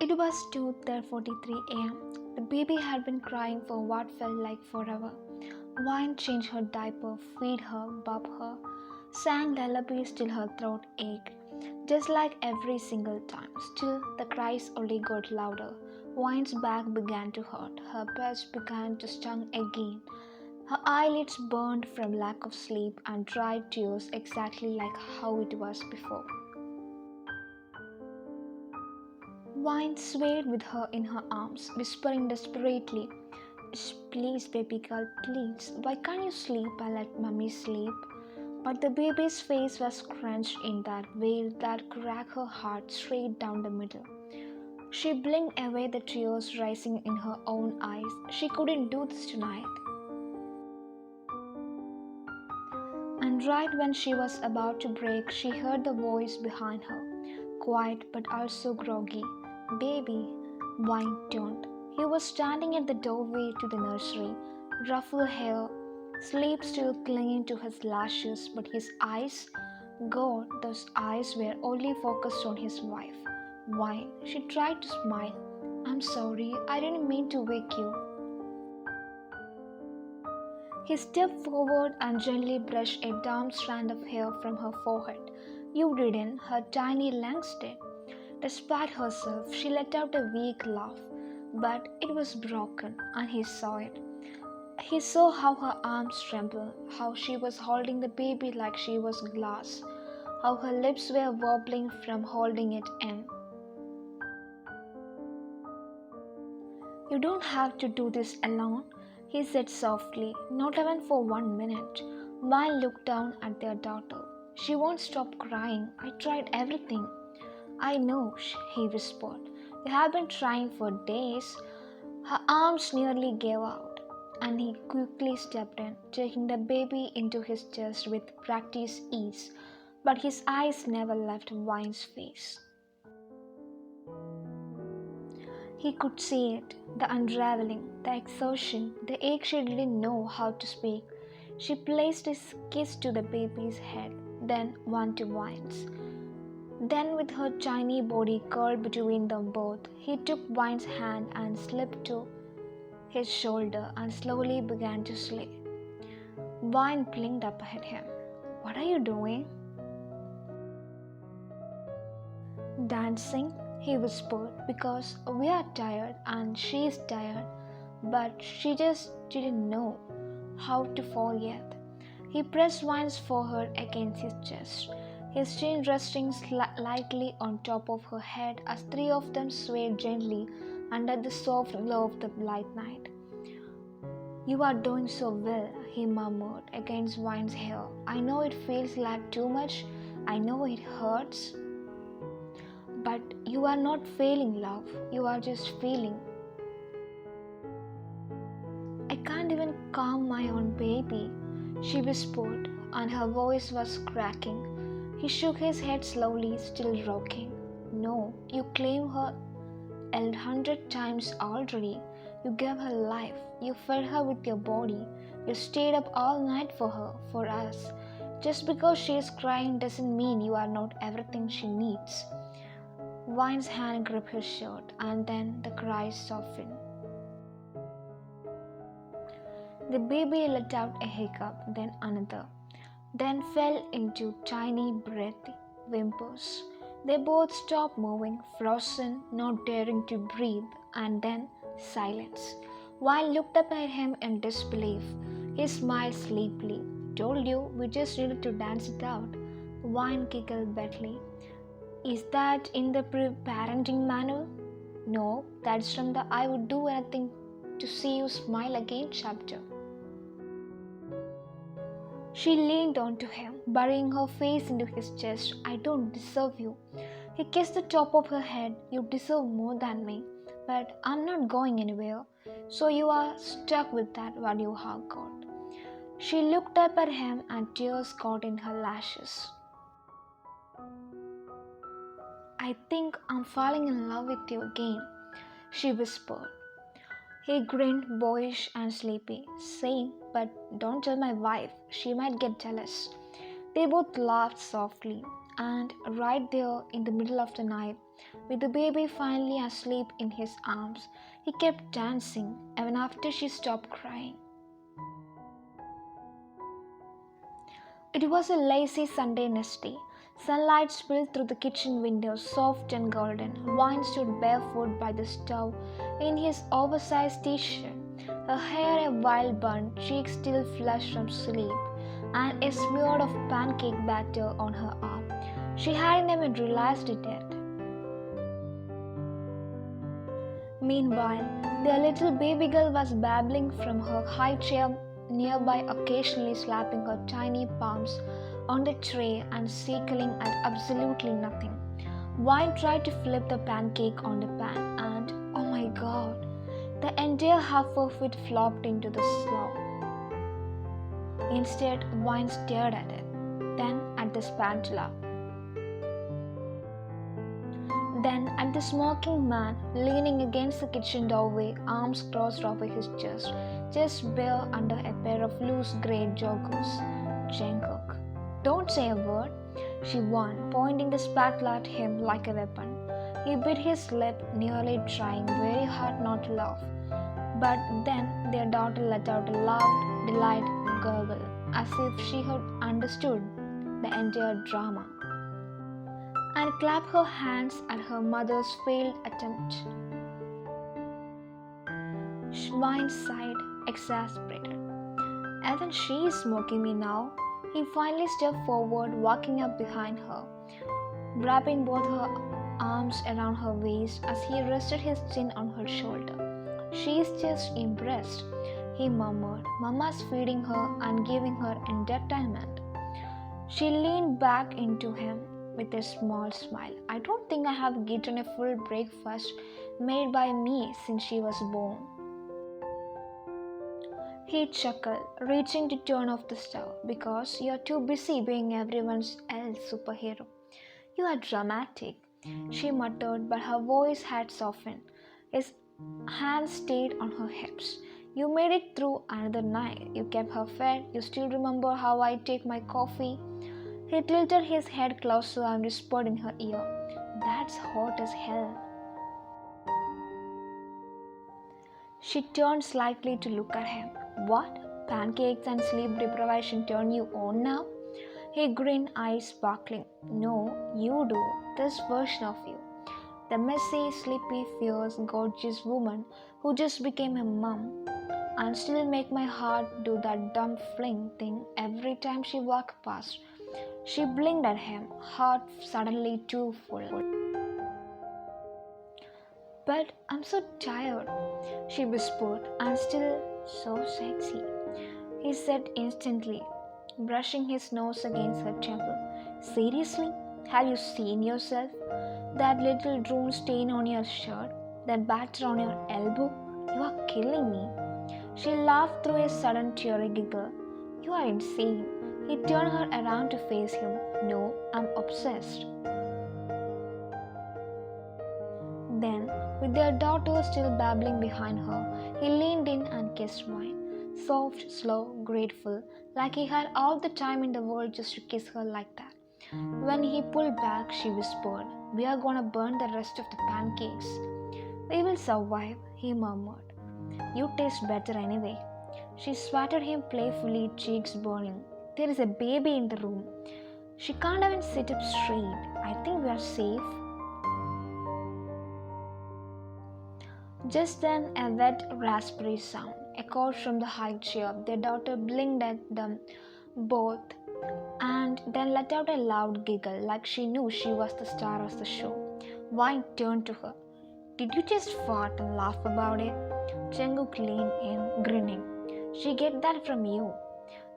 It was 2:43 a.m. The baby had been crying for what felt like forever. Wine changed her diaper, feed her, bub her, sang lullabies till her throat ached. Just like every single time, still the cries only got louder. Wine's back began to hurt, her breast began to sting again. Her eyelids burned from lack of sleep and dried tears exactly like how it was before. Wine swayed with her in her arms, whispering desperately, "Please, baby girl, please. Why can't you sleep and let mummy sleep?" But the baby's face was crunched in that veil that cracked her heart straight down the middle. She blinked away the tears rising in her own eyes. She couldn't do this tonight. And right when she was about to break, she heard the voice behind her, quiet but also groggy. "Baby," Wine turned. He was standing at the doorway to the nursery, ruffled hair, sleep still clinging to his lashes, but his eyes, God, those eyes were only focused on his wife. Wine, she tried to smile. "I'm sorry, I didn't mean to wake you." He stepped forward and gently brushed a damp strand of hair from her forehead. "You didn't," her tiny lungs did. Despite herself, she let out a weak laugh, but it was broken, and he saw it. He saw how her arms trembled, how she was holding the baby like she was glass, how her lips were wobbling from holding it in. "You don't have to do this alone," he said softly, "not even for 1 minute." Vine looked down at their daughter. "She won't stop crying. I tried everything." "I know," he whispered. "You have been trying for days." Her arms nearly gave out, and he quickly stepped in, taking the baby into his chest with practiced ease, but his eyes never left Vine's face. He could see it, the unraveling, the exhaustion, the ache she didn't know how to speak. She placed a kiss to the baby's head, then one to Vine's. Then, with her tiny body curled between them both, he took Vine's hand and slipped to his shoulder and slowly began to slay. Vine blinked up at him. "What are you doing?" "Dancing," he whispered, "because we are tired and she is tired, but she just didn't know how to fall yet." He pressed Vine's forehead against his chest, his chin resting lightly on top of her head as three of them swayed gently under the soft glow of the light night. "You are doing so well," he murmured against Vine's hair. "I know it feels like too much. I know it hurts. But you are not failing, love. You are just feeling." "I can't even calm my own baby," she whispered, and her voice was cracking. He shook his head slowly, still rocking. "No, you claim her 100 times already. You gave her life. You fed her with your body. You stayed up all night for her, for us. Just because she is crying doesn't mean you are not everything she needs." Vine's hand gripped his shirt, and then the cries softened. The baby let out a hiccup, then another, then fell into tiny breathy whimpers. They both stopped moving, frozen, not daring to breathe, and then silence. Vine looked up at him in disbelief. He smiled sleepily. "Told you, we just needed to dance it out." Vine giggled badly. "Is that in the parenting manual?" "No, that's from the I would do anything to see you smile again chapter." She leaned onto him, burying her face into his chest. "I don't deserve you." He kissed the top of her head. "You deserve more than me. But I'm not going anywhere. So you are stuck with that what you have got." She looked up at him and tears caught in her lashes. "I think I'm falling in love with you again," she whispered. He grinned, boyish and sleepy. "Same, but don't tell my wife. She might get jealous." They both laughed softly, and right there in the middle of the night, With the baby finally asleep in his arms, he kept dancing even after she stopped crying. It was a lazy Sunday next day. Sunlight spilled through the kitchen window, soft and golden. Wine stood barefoot by the stove in his oversized t-shirt, her hair a wild bun, cheeks still flushed from sleep, and a smear of pancake batter on her arm. She hadn't even realized it yet. Meanwhile, their little baby girl was babbling from her high chair nearby, occasionally slapping her tiny palms on the tray and squealing at absolutely nothing. Wine tried to flip the pancake on the pan and, oh my god, the entire half of it flopped into the slough. Instead, Wine stared at it, then at the spatula, then at the smoking man leaning against the kitchen doorway, arms crossed over his chest bare under a pair of loose grey joggers. Jungkook. Don't say a word, she warned, pointing the spatula at him like a weapon. He bit his lip, nearly trying very hard not to laugh. But then their daughter let out a loud, delighted gurgle, as if she had understood the entire drama, and clapped her hands at her mother's failed attempt. Wine sighed, exasperated. Even she is smoking me now. He finally stepped forward, walking up behind her, wrapping both her arms around her waist as he rested his chin on her shoulder. She's just impressed, he murmured. Mama's feeding her and giving her entertainment. She leaned back into him with a small smile. I don't think I have eaten a full breakfast made by me since she was born. He chuckled, reaching to turn off the stove. Because you're too busy being everyone else's superhero. You are dramatic, she muttered, but her voice had softened. His hands stayed on her hips. You made it through another night. You kept her fed. You still remember how I take my coffee? He tilted his head closer and whispered in her ear, That's hot as hell. She turned slightly to look at him. What? Pancakes and sleep deprivation turn you on now? He grinned, eyes sparkling. No, you do. This version of you. The messy, sleepy, fierce, gorgeous woman who just became a mum and still make my heart do that dumb fling thing every time she walked past. She blinked at him, heart suddenly too full. But I'm so tired, she whispered, and still so sexy, he said instantly, brushing his nose against her temple. Seriously? Have you seen yourself? That little drool stain on your shirt? That batter on your elbow? You are killing me. She laughed through a sudden teary giggle. You are insane. He turned her around to face him. No, I'm obsessed. Then, with their daughter still babbling behind her, he leaned in and kissed Wine. Soft, slow, grateful, like he had all the time in the world just to kiss her like that. When he pulled back, she whispered, We are gonna burn the rest of the pancakes. We will survive, he murmured. You taste better anyway. She swatted him playfully, cheeks burning. There is a baby in the room. She can't even sit up straight. I think we are safe. Just then, a wet raspberry sound echoed from the high chair. Their daughter blinked at them both and then let out a loud giggle like she knew she was the star of the show. Wine turned to her. Did you just fart and laugh about it? Jungkook leaned in, grinning. She get that from you.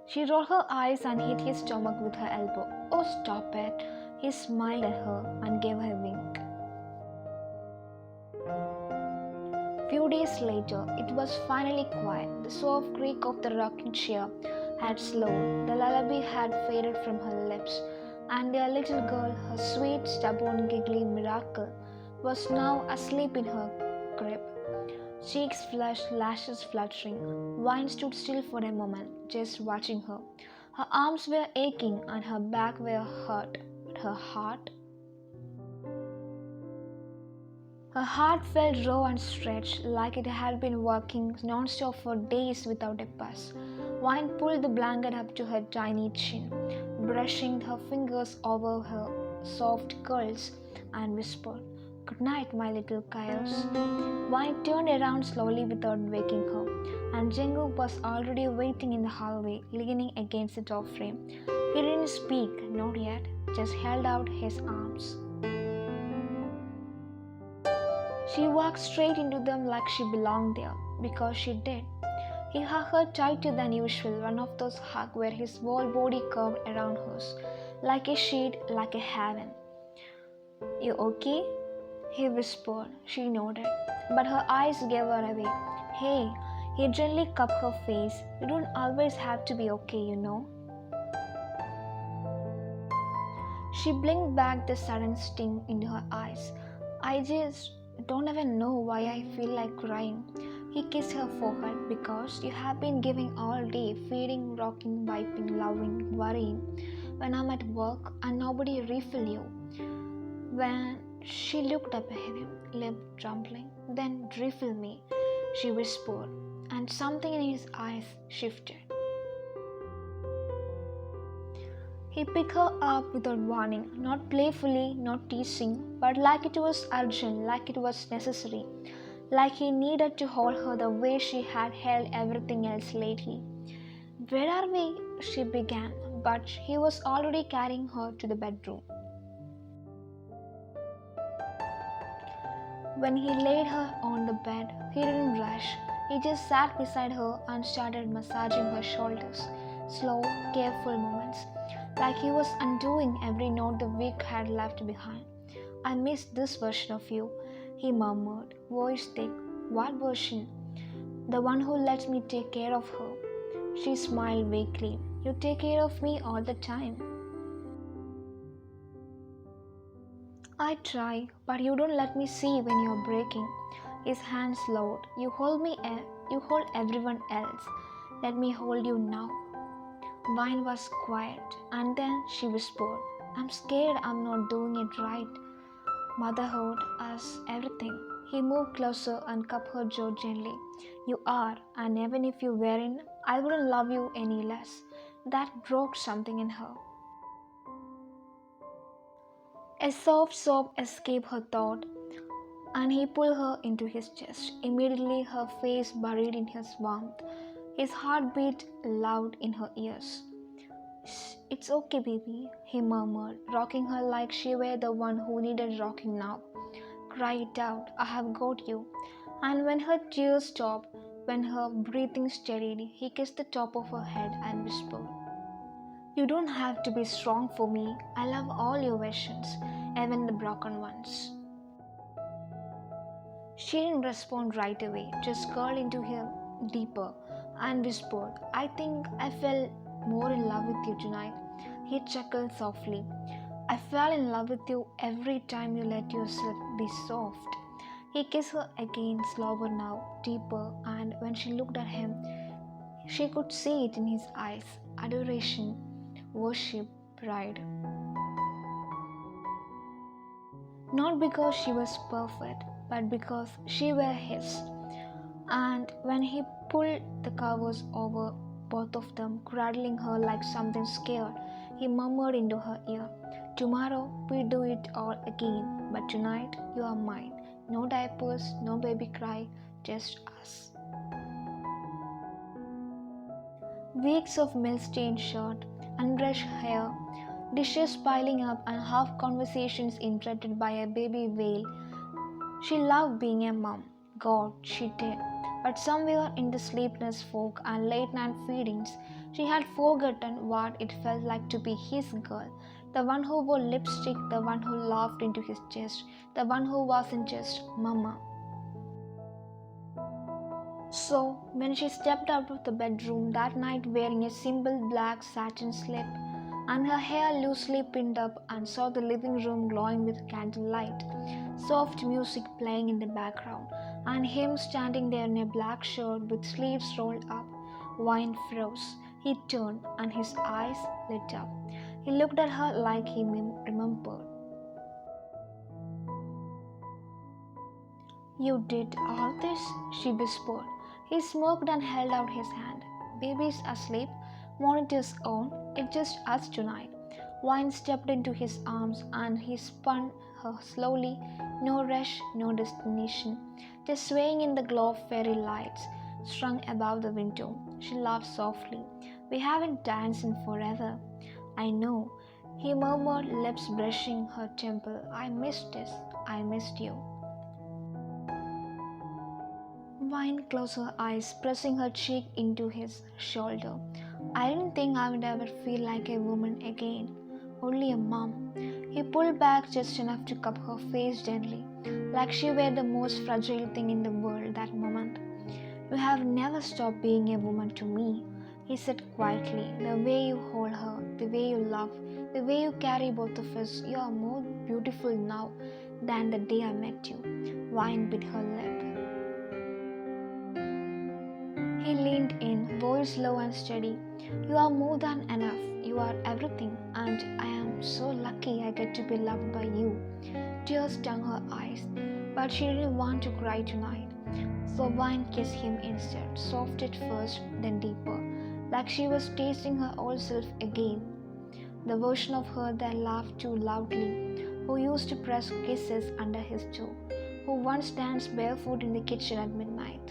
She rolled her eyes and hit his stomach with her elbow. Oh, stop it. He smiled at her and gave her a wink. Few days later, it was finally quiet. The soft creak of the rocking chair had slowed, the lullaby had faded from her lips, and their little girl, her sweet, stubborn, giggly miracle, was now asleep in her crib. Cheeks flushed, lashes fluttering. Wine stood still for a moment, just watching her. Her arms were aching and her back were hurt, but her heart Her heart felt raw and stretched, like it had been working non-stop for days without a pause. Wine pulled the blanket up to her tiny chin, brushing her fingers over her soft curls, and whispered, "Good night, my little chaos." Wine turned around slowly without waking her, and Jungkook was already waiting in the hallway, leaning against the door frame. He didn't speak, not yet, just held out his arms. She walked straight into them like she belonged there, because she did. He hugged her tighter than usual, one of those hugs where his whole body curved around hers, like a sheet, like a heaven. "You okay?" he whispered. She nodded, but her eyes gave her away. "Hey," he gently cupped her face. "You don't always have to be okay, you know." She blinked back the sudden sting into her eyes. "I just don't even know why I feel like crying." He kissed her forehead. "Because you have been giving all day, feeding, rocking, wiping, loving, worrying. When I'm at work and nobody refill you." When she looked up at him, lip trembling. "Then refill me," she whispered, and something in his eyes shifted. He picked her up without warning, not playfully, not teasing, but like it was urgent, like it was necessary, like he needed to hold her the way she had held everything else lately. "Where are we?" she began, but he was already carrying her to the bedroom. When he laid her on the bed, he didn't rush. He just sat beside her and started massaging her shoulders, slow, careful movements, like he was undoing every note the week had left behind. "I miss this version of you," he murmured, voice thick. "What version?" "The one who lets me take care of her." She smiled vaguely. "You take care of me all the time." "I try, but you don't let me see when you're breaking." His hands lowered. "You hold me, you hold everyone else. Let me hold you now." Vine was quiet, and then she whispered, "I'm scared I'm not doing it right. Motherhood is everything." He moved closer and cupped her jaw gently. "You are, and even if you weren't, I wouldn't love you any less." That broke something in her. A soft sob escaped her thought, and he pulled her into his chest. Immediately her face buried in his warmth. His heart beat loud in her ears. "It's okay, baby," he murmured, rocking her like she were the one who needed rocking now. "Cry it out. I have got you." And when her tears stopped, when her breathing steadied, he kissed the top of her head and whispered, "You don't have to be strong for me. I love all your versions, even the broken ones." She didn't respond right away, just curled into him deeper and whispered, "I think I fell more in love with you tonight." He chuckled softly. "I fell in love with you every time you let yourself be soft." He kissed her again, slower now, deeper, and when she looked at him, she could see it in his eyes: adoration, worship, pride. Not because she was perfect, but because she were his. And when he pulled the covers over both of them, cradling her like something scared, he murmured into her ear, "Tomorrow we do it all again, but tonight you are mine. No diapers, no baby cry, just us." Weeks of milk-stained shirt, unbrushed hair, dishes piling up, and half conversations interrupted by a baby wail. She loved being a mom. God, she did. But somewhere in the sleepless fog and late-night feedings, she had forgotten what it felt like to be his girl. The one who wore lipstick, the one who laughed into his chest, the one who wasn't just mama. So, when she stepped out of the bedroom that night wearing a simple black satin slip and her hair loosely pinned up, and saw the living room glowing with candlelight, soft music playing in the background, and him standing there in a black shirt with sleeves rolled up, Wine froze. He turned and his eyes lit up. He looked at her like he remembered. You did all this? She whispered. He smirked and held out his hand. Baby's asleep, monitors on, it's just us tonight. Wine stepped into his arms and he spun her slowly, no rush, no destination, just swaying in the glow of fairy lights strung above the window. She laughed softly. We haven't danced in forever. I know, he murmured, lips brushing her temple. I missed this. I missed you. Vine closed her eyes, pressing her cheek into his shoulder. I didn't think I would ever feel like a woman again, only a mom. He pulled back just enough to cup her face gently, like she were the most fragile thing in the world that moment. You have never stopped being a woman to me, he said quietly. The way you hold her, the way you love, the way you carry both of us, you are more beautiful now than the day I met you. Vine bit her lip. He leaned in, voice low and steady. You are more than enough. You are everything, and I am so lucky I get to be loved by you. Tears stung her eyes, but she didn't want to cry tonight. So Vine kissed him instead, soft at first, then deeper, like she was tasting her old self again. The version of her that laughed too loudly, who used to press kisses under his toe, who once danced barefoot in the kitchen at midnight.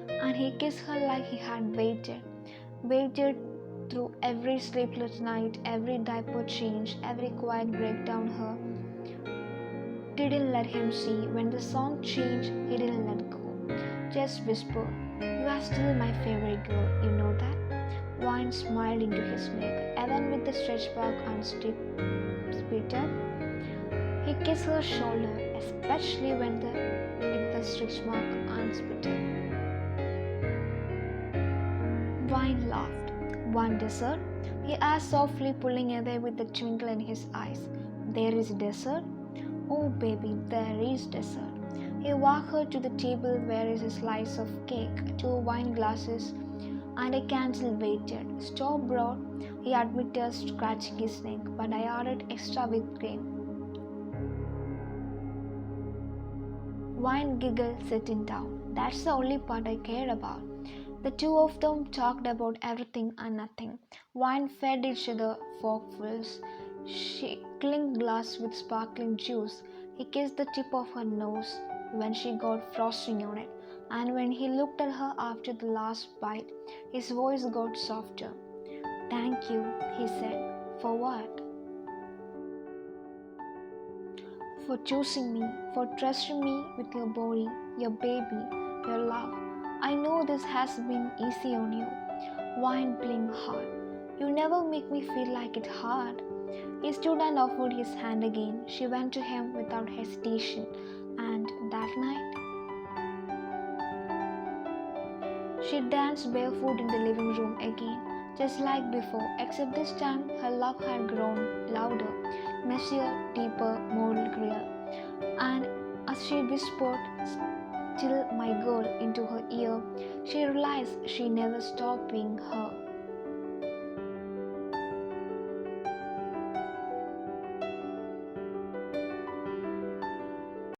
And he kissed her like he had waited through every sleepless night, every diaper change, every quiet breakdown her didn't let him see. When the song changed, he didn't let go. Just whisper, you are still my favorite girl, you know that? Vine smiled into his neck, even with the stretch mark and spit up. He kissed her shoulder, especially with the stretch mark and spit up. Vine laughed. One dessert? He asked softly, pulling away with a twinkle in his eyes. There is dessert? Oh baby, there is dessert. He walked her to the table where is a slice of cake, 2 wine glasses, and a candle waited. Stop brought, he admitted, scratching his neck, but I ordered extra whipped cream. Vine giggled, sitting down. That's the only part I care about. The two of them talked about everything and nothing. Wine fed each other forkfuls. She clinked glass with sparkling juice. He kissed the tip of her nose when she got frosting on it, and when he looked at her after the last bite, his voice got softer. Thank you, he said. For what? For choosing me, for trusting me with your body, your baby, your love. I know this has been easy on you. Wine blinked hard. You never make me feel like it hard. He stood and offered his hand again. She went to him without hesitation. And that night, she danced barefoot in the living room again, just like before, except this time her love had grown louder, messier, deeper, more real. And as she whispered, "Still my girl," into her ear, she realized she never stopped being her.